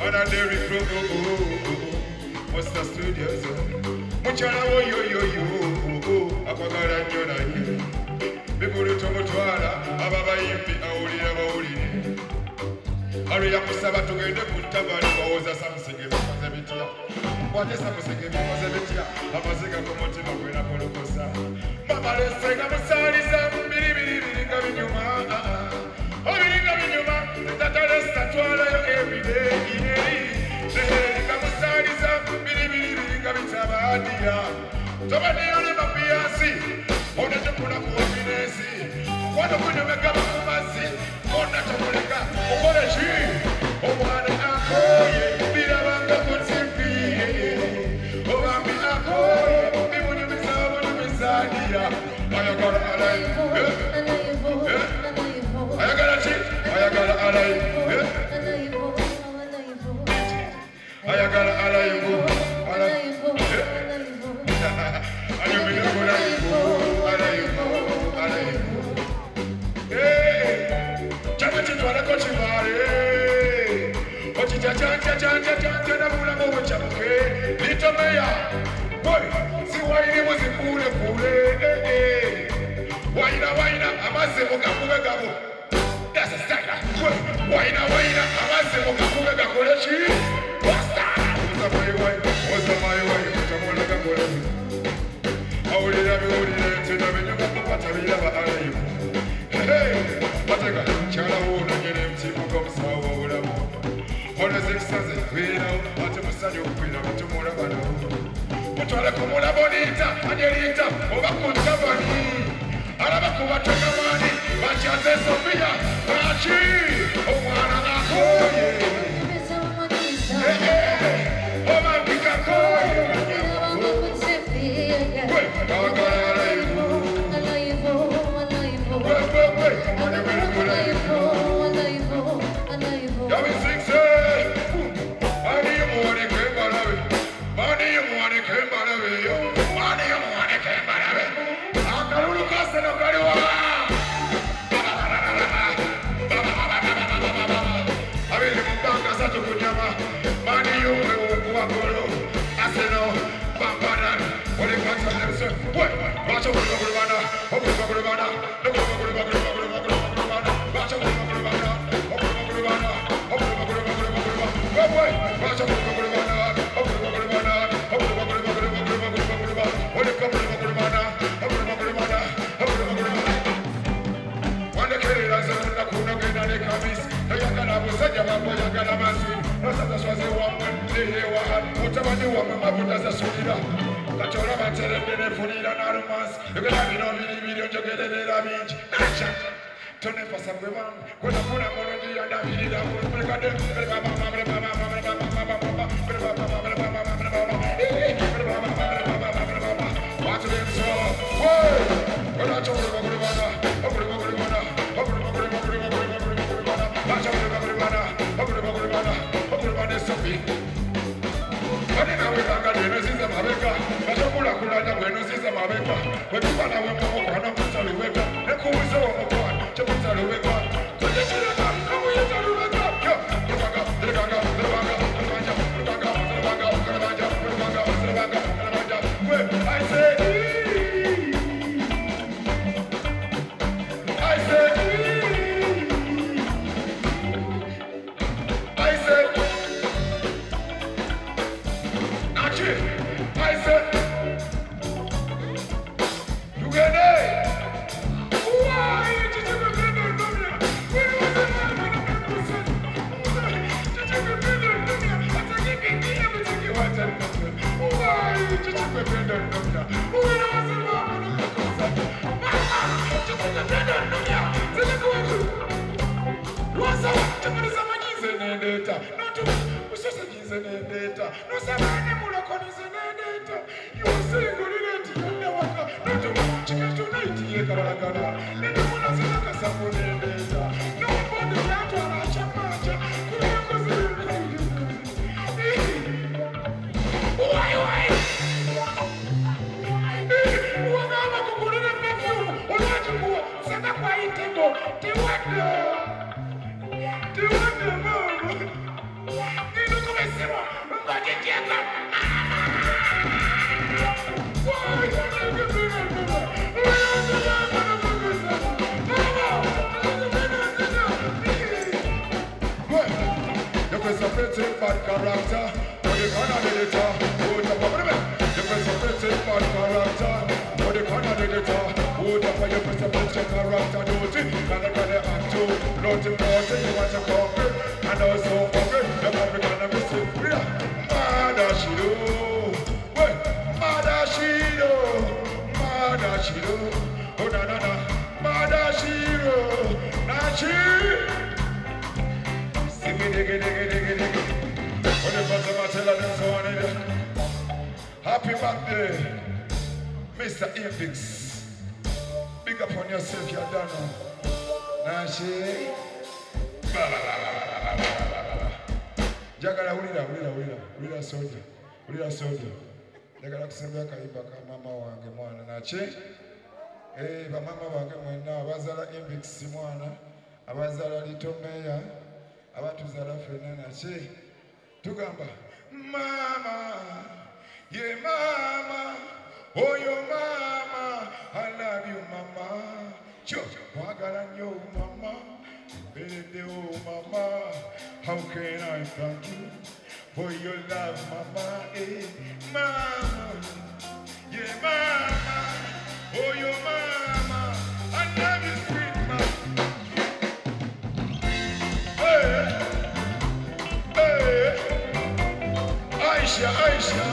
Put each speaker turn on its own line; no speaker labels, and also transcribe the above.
Ana Derrick Monster Studios. Muchala wo yo yo yo. Akwagala nnyo naye. Bikulu tomutwala ababayimbi awulira bawulire. Aliya kusaba tugende ku ttabali bawoza Samusege bikoze bitya. Kwate Samusege bikoze bitya. Amaziga ku mutima gwena kolokosa. Mama lesenga musaliza biribiri nga binyuma. Obiringa binyuma. Tata lesa twalayo everyday. Nga musaliza biribiri nga bitabadiya. Tobadiyo ne mapiyasi. Ona tukuna ku ofinesi. Kwano kunyomeka bakumazi. Ona tukuleka ukole chi. Omwana akoye birabanga ku TV. Obambi akoye bimunyumiza bunyumizaniya. Ayagala alai. Ayagala chi. Ayagala alai. Ayagala alai. Mutuale kumula bonita, angelita, obakunta bani. Araba kubateka mani, bachaze Sofia, bachi, omwana akoye. Omambika koye.
Do what the moon.
face a pretty bad character. But the corner did it all. Oh, the problem. You face a pretty bad character. But the corner did it all. Oh, the fire, you face a pretty character. Don't you? Can I act too? Not important, you want to come in. And also forget the African and Missy. Mother Shido. Wait, Mother Shido. Mother Shido. Oh, na na na. Mother Shido. Nachi. Happy birthday, Mr. Impix. Big up on yourself, you're done now. Nashi. Jagala ulira soda. Jagala kusembea kaiba kama mama wange mwana nachi. Ba mama wange mwena abazala Impix mwana, abazala Litomeya. Abatuzala fena nachi. Tugamba mama, yeah mama, oh your mama, I love you mama. Cho, wagala nyo mama, baby oh mama, how can I thank you for your love mama, eh mama, yeah mama, oh your mama, I love you sweet mama. Hey, hey, Aisha.